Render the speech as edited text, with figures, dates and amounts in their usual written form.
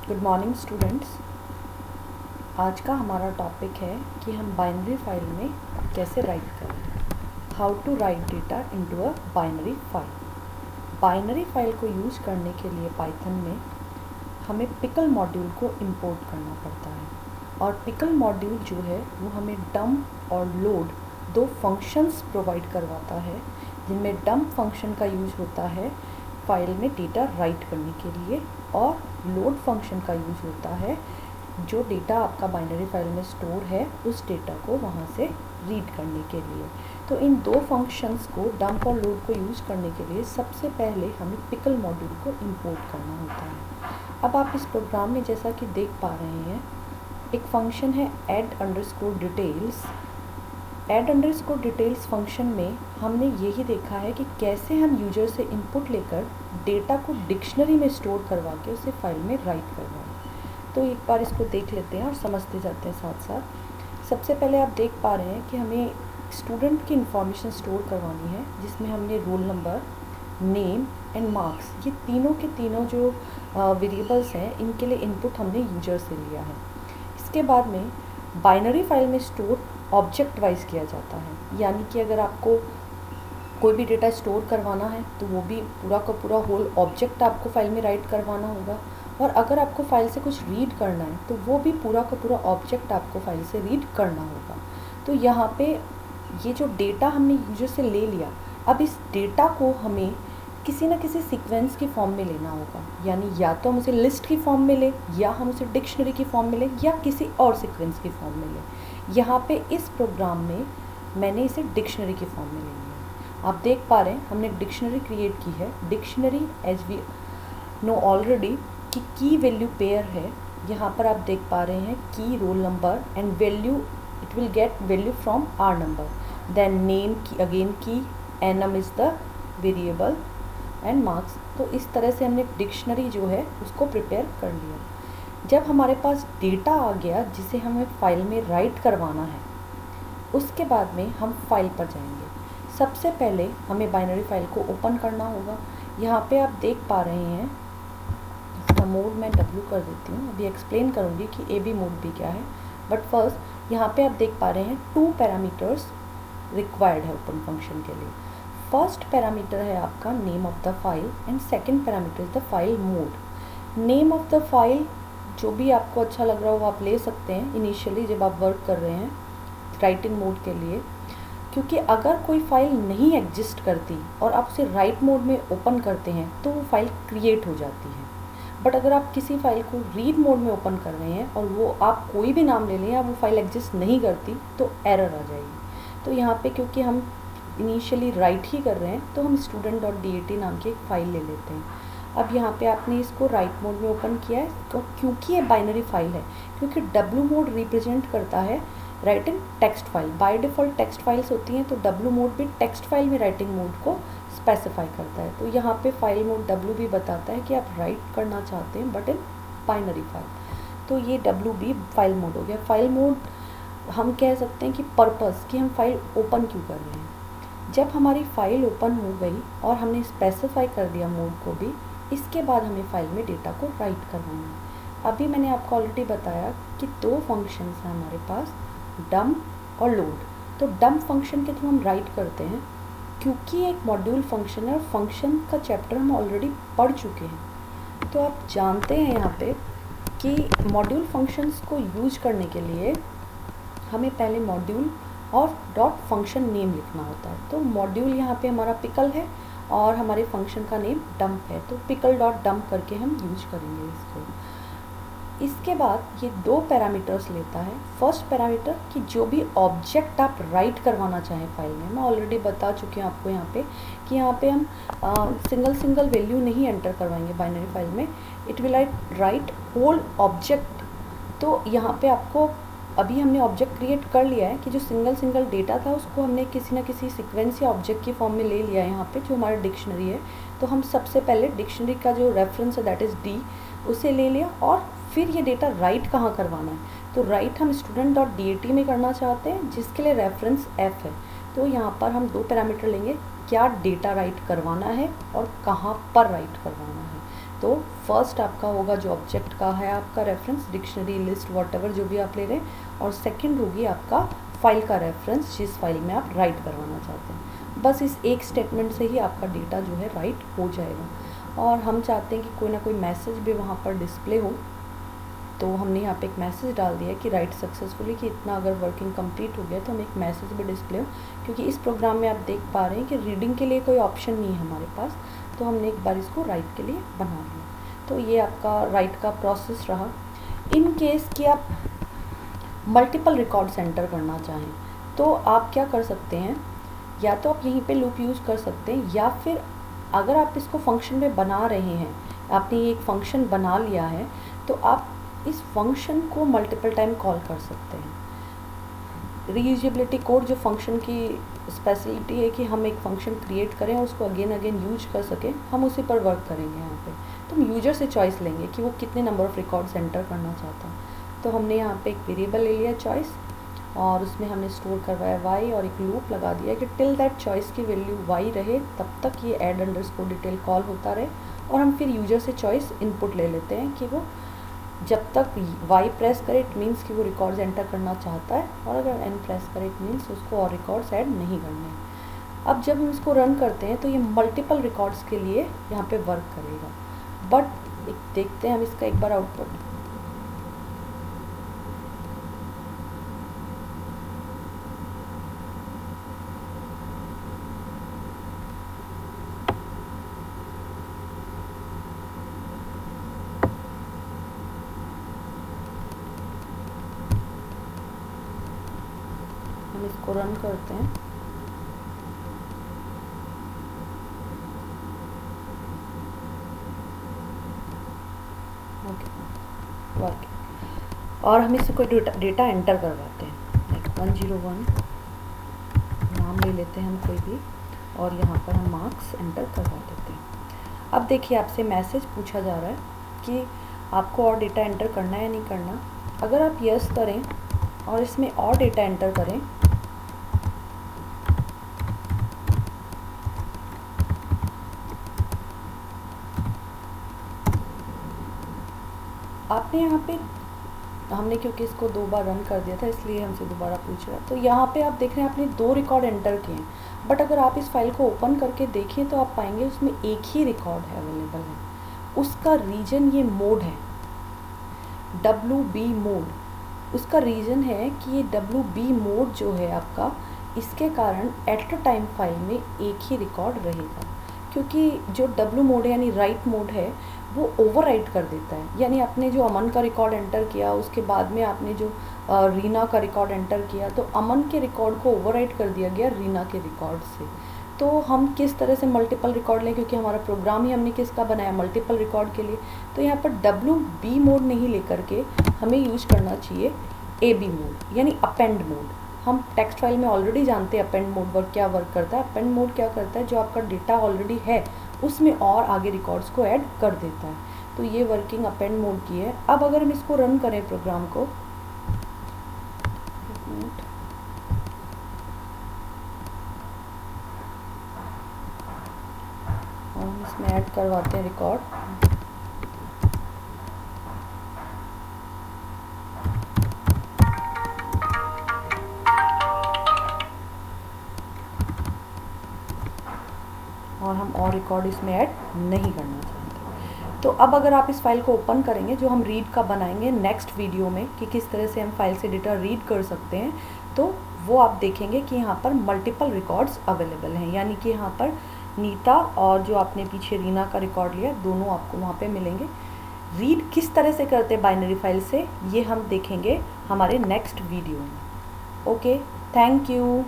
Good morning students. आज का हमारा टॉपिक है कि हम बाइनरी फाइल में कैसे राइट करें। How to write data into a binary file. Binary file को यूज़ करने के लिए पाइथन में हमें पिकल मॉड्यूल को इंपोर्ट करना पड़ता है, और पिकल मॉड्यूल जो है वो हमें डंप और लोड दो फंक्शंस प्रोवाइड करवाता है, जिनमें डंप फंक्शन का यूज़ होता है फाइल में डेटा राइट करने के लिए, और लोड फंक्शन का यूज़ होता है जो डेटा आपका बाइनरी फाइल में स्टोर है उस डेटा को वहाँ से रीड करने के लिए। तो इन दो फंक्शंस को, डंप और लोड को यूज़ करने के लिए सबसे पहले हमें पिकल मॉड्यूल को इंपोर्ट करना होता है। अब आप इस प्रोग्राम में जैसा कि देख पा रहे हैं, एक फंक्शन है add_details। add_details फंक्शन में हमने यही देखा है कि कैसे हम यूजर से इनपुट लेकर डेटा को डिक्शनरी में स्टोर करवा के उसे फाइल में राइट करवाएं। तो एक बार इसको देख लेते हैं और समझते जाते हैं साथ साथ। सबसे पहले आप देख पा रहे हैं कि हमें स्टूडेंट की इंफॉर्मेशन स्टोर करवानी है, जिसमें हमने roll number, name and marks, ये तीनों के तीनों जो वेरिएबल्स हैं, इनके लिए इनपुट हमने यूजर से लिया है। इसके बाद में बाइनरी फाइल में स्टोर ऑब्जेक्ट वाइज किया जाता है, यानी कि अगर आपको कोई भी डेटा स्टोर करवाना है तो वो भी पूरा का पूरा होल ऑब्जेक्ट आपको फाइल में राइट करवाना होगा, और अगर आपको फाइल से कुछ रीड करना है तो वो भी पूरा का पूरा ऑब्जेक्ट आपको फाइल से रीड करना होगा। तो यहाँ पे ये जो डेटा हमने यूजर से ले लिया, अब इस डेटा को हमें किसी ना किसी सीक्वेंस की फॉर्म में लेना होगा, यानी या तो हम उसे लिस्ट की फॉर्म में लें, या हम उसे डिक्शनरी की फॉर्म में लें, या किसी और सीक्वेंस की फॉर्म में लें। यहाँ पे इस प्रोग्राम में मैंने इसे डिक्शनरी की फॉर्म में ले लिया। आप देख पा रहे हैं हमने डिक्शनरी क्रिएट की है। Dictionary as we know already कि की वैल्यू पेयर है। यहाँ पर आप देख पा रहे हैं key, roll number and value, it will get value from R number, then name key, again key, enum is the variable and marks. तो इस तरह से हमने डिक्शनरी जो है उसको प्रिपेयर कर लिया। जब हमारे पास डेटा आ गया जिसे हमें फाइल में राइट करवाना है, उसके बाद में हम फाइल पर जाएंगे। सबसे पहले हमें बाइनरी फाइल को ओपन करना होगा। यहाँ पे आप देख पा रहे हैं, इसका मोड मैं W कर देती हूँ, अभी एक्सप्लेन करूँगी कि AB मोड भी क्या है। बट फर्स्ट यहाँ पे आप देख पा रहे हैं 2 पैरामीटर्स रिक्वायर्ड है ओपन फंक्शन के लिए। फर्स्ट पैरामीटर है आपका name of the file, and second parameter is the file mode. Name of the file जो भी आपको अच्छा लग रहा हो वो आप ले सकते हैं इनिशियली जब आप वर्क कर रहे हैं राइटिंग मोड के लिए, क्योंकि अगर कोई फाइल नहीं एग्जिस्ट करती और आप उसे राइट मोड में ओपन करते हैं तो वो फाइल क्रिएट हो जाती है। बट अगर आप किसी फाइल को रीड मोड में ओपन कर रहे हैं और वो आप कोई भी नाम ले लें या वो फाइल एग्जिस्ट नहीं करती तो एरर आ जाएगी। तो यहाँ पे क्योंकि हम इनिशियली राइट ही कर रहे हैं तो हम student.dat नाम की एक फ़ाइल ले लेते हैं। अब यहाँ पे आपने इसको राइट मोड में ओपन किया है, तो क्योंकि ये बाइनरी फाइल है, क्योंकि W मोड रिप्रेजेंट करता है writing text file. By default text files होती हैं, तो W मोड भी टेक्स्ट फाइल में राइटिंग मोड को स्पेसिफाई करता है। तो यहाँ पे फाइल मोड W भी बताता है कि आप राइट करना चाहते हैं बट इन बाइनरी फाइल, तो ये W भी फाइल मोड हो गया। फाइल मोड हम कह सकते हैं कि पर्पस, कि हम फाइल ओपन क्यों कर रहे हैं। जब हमारी फाइल ओपन हो गई और हमने स्पेसिफाई कर दिया मोड को भी, इसके बाद हमें फाइल में डेटा को राइट करवाना है। अभी मैंने आपको ऑलरेडी बताया कि दो फंक्शंस हैं हमारे पास, डंप और लोड। तो डंप फंक्शन के थ्रू हम राइट करते हैं, क्योंकि एक मॉड्यूल फंक्शन है और फंक्शन का चैप्टर हम ऑलरेडी पढ़ चुके हैं। तो आप जानते हैं यहाँ पे कि मॉड्यूल फंक्शंस को यूज करने के लिए हमें पहले मॉड्यूल और डॉट फंक्शन नेम लिखना होता है। तो मॉड्यूल यहाँ पे हमारा पिकल है और हमारे फंक्शन का नेम डंप है, तो पिकल डॉट डंप करके हम यूज करेंगे इसको। इसके बाद ये दो पैरामीटर्स लेता है। फर्स्ट पैरामीटर कि जो भी ऑब्जेक्ट आप राइट करवाना चाहें फाइल में, मैं ऑलरेडी बता चुकी हूँ आपको यहाँ पे कि यहाँ पे हम सिंगल वैल्यू नहीं एंटर करवाएंगे बाइनरी फाइल में, it will write whole object. तो यहाँ पे आपको अभी हमने ऑब्जेक्ट क्रिएट कर लिया है कि जो सिंगल डेटा था उसको हमने किसी ना किसी सीक्वेंस या ऑब्जेक्ट की फॉर्म में ले लिया है। यहाँ पे जो हमारा डिक्शनरी है, तो हम सबसे पहले डिक्शनरी का जो रेफरेंस है दैट इज़ D, उसे ले लिया, और फिर ये डेटा राइट कहाँ करवाना है, तो राइट हम student.dat में करना चाहते हैं, जिसके लिए रेफरेंस F है। तो यहाँ पर हम दो पैरामीटर लेंगे, क्या डेटा राइट करवाना है और कहाँ पर राइट करवाना है। तो फर्स्ट आपका होगा जो ऑब्जेक्ट का है आपका रेफरेंस, डिक्शनरी, लिस्ट, वॉटएवर जो भी आप ले रहे हैं, और सेकंड होगी आपका फाइल का रेफरेंस जिस फाइल में आप राइट करवाना चाहते हैं। बस इस एक स्टेटमेंट से ही आपका डेटा जो है राइट हो जाएगा। और हम चाहते हैं कि कोई ना कोई मैसेज भी वहाँ पर डिस्प्ले हो, तो हमने यहाँ पे एक मैसेज डाल दिया कि राइट सक्सेसफुली, कि इतना अगर वर्किंग कंप्लीट हो गया तो हम एक मैसेज भी डिस्प्ले हो, क्योंकि इस प्रोग्राम में आप देख पा रहे हैं कि रीडिंग के लिए कोई ऑप्शन नहीं है हमारे पास, तो हमने एक बार इसको राइट के लिए बना लिया। तो ये आपका राइट का प्रोसेस रहा। इन केस कि आप मल्टीपल रिकॉर्ड्स एंटर करना चाहें तो आप क्या कर सकते हैं, या तो आप यहीं पे लूप यूज़ कर सकते हैं, या फिर अगर आप इसको फंक्शन में बना रहे हैं, आपने ये एक फंक्शन बना लिया है, तो आप इस फंक्शन को मल्टीपल टाइम कॉल कर सकते हैं। रीयूजेबिलिटी कोड जो फंक्शन की स्पेशलिटी है कि हम एक फंक्शन क्रिएट करें और उसको अगेन यूज कर सकें, हम उसी पर वर्क करेंगे यहाँ पे। तो हम यूजर से चॉइस लेंगे कि वो कितने नंबर ऑफ़ रिकॉर्ड्स एंटर करना चाहता है। तो हमने यहाँ पे एक वेरिएबल ले लिया चॉइस, और उसमें हमने स्टोर करवाया y, और एक लूप लगा दिया कि टिल दैट चॉइस की वैल्यू y रहे तब तक ये ऐड अंडरस्कोर डिटेल कॉल होता रहे। और हम फिर यूजर से चॉइस इनपुट ले लेते हैं कि वो जब तक y प्रेस करे इट मीन्स कि वो रिकॉर्ड्स एंटर करना चाहता है, और अगर n प्रेस करे इट मीन्स उसको और रिकॉर्ड्स ऐड नहीं करने हैं। अब जब हम इसको रन करते हैं तो ये मल्टीपल रिकॉर्ड्स के लिए यहाँ पे वर्क करेगा। बट देखते हैं हम इसका एक बार आउटपुट। हम इसको रन करते हैं। Okay, work. और हम इससे कोई डेटा एंटर करवाते हैं, लाइक 101 नाम ले लेते हैं हम कोई भी, और यहाँ पर हम मार्क्स एंटर करवा देते हैं। अब देखिए आपसे मैसेज पूछा जा रहा है कि आपको और डेटा एंटर करना है या नहीं करना। अगर आप यस करें और इसमें और डेटा एंटर करें, आपने यहाँ पे, हमने क्योंकि इसको 2 बार रन कर दिया था इसलिए हमसे दोबारा पूछ रहा है। तो यहाँ पे आप देख रहे हैं आपने 2 रिकॉर्ड एंटर किए हैं, बट अगर आप इस फाइल को ओपन करके देखें तो आप पाएंगे उसमें एक ही रिकॉर्ड है अवेलेबल है। उसका रीजन ये मोड है, WB मोड। उसका रीज़न है कि ये WB मोड जो है आपका, इसके कारण एट अ टाइम फाइल में एक ही रिकॉर्ड रहेगा, क्योंकि जो W मोड है यानी राइट मोड है वो ओवरराइट कर देता है। यानी आपने जो अमन का रिकॉर्ड एंटर किया, उसके बाद में आपने जो रीना का रिकॉर्ड एंटर किया, तो अमन के रिकॉर्ड को ओवरराइट कर दिया गया रीना के रिकॉर्ड से। तो हम किस तरह से मल्टीपल रिकॉर्ड लें, क्योंकि हमारा प्रोग्राम ही हमने किसका बनाया, मल्टीपल रिकॉर्ड के लिए। तो यहाँ पर WB मोड नहीं लेकर के हमें यूज करना चाहिए AB मोड, यानी अपेंड मोड। हम टेक्स्ट फाइल में ऑलरेडी जानते हैं अपेंड मोड क्या वर्क करता है। अपेंड मोड क्या करता है, जो आपका डेटा ऑलरेडी है उसमें और आगे रिकॉर्ड्स को ऐड कर देता है। तो ये वर्किंग अपेंड मोड की है। अब अगर हम इसको रन करें प्रोग्राम को, और हम इसमें ऐड करवाते हैं रिकॉर्ड, और हम और रिकॉर्ड इसमें ऐड नहीं करना चाहते। तो अब अगर आप इस फाइल को ओपन करेंगे, जो हम रीड का बनाएंगे नेक्स्ट वीडियो में कि किस तरह से हम फाइल से डेटा रीड कर सकते हैं, तो वो आप देखेंगे कि यहाँ पर मल्टीपल रिकॉर्ड्स अवेलेबल हैं। यानी कि यहाँ पर नीता और जो आपने पीछे रीना का रिकॉर्ड लिया, दोनों आपको वहाँ पे मिलेंगे। रीड किस तरह से करते हैं बाइनरी फाइल से, ये हम देखेंगे हमारे नेक्स्ट वीडियो में। Okay, thank you.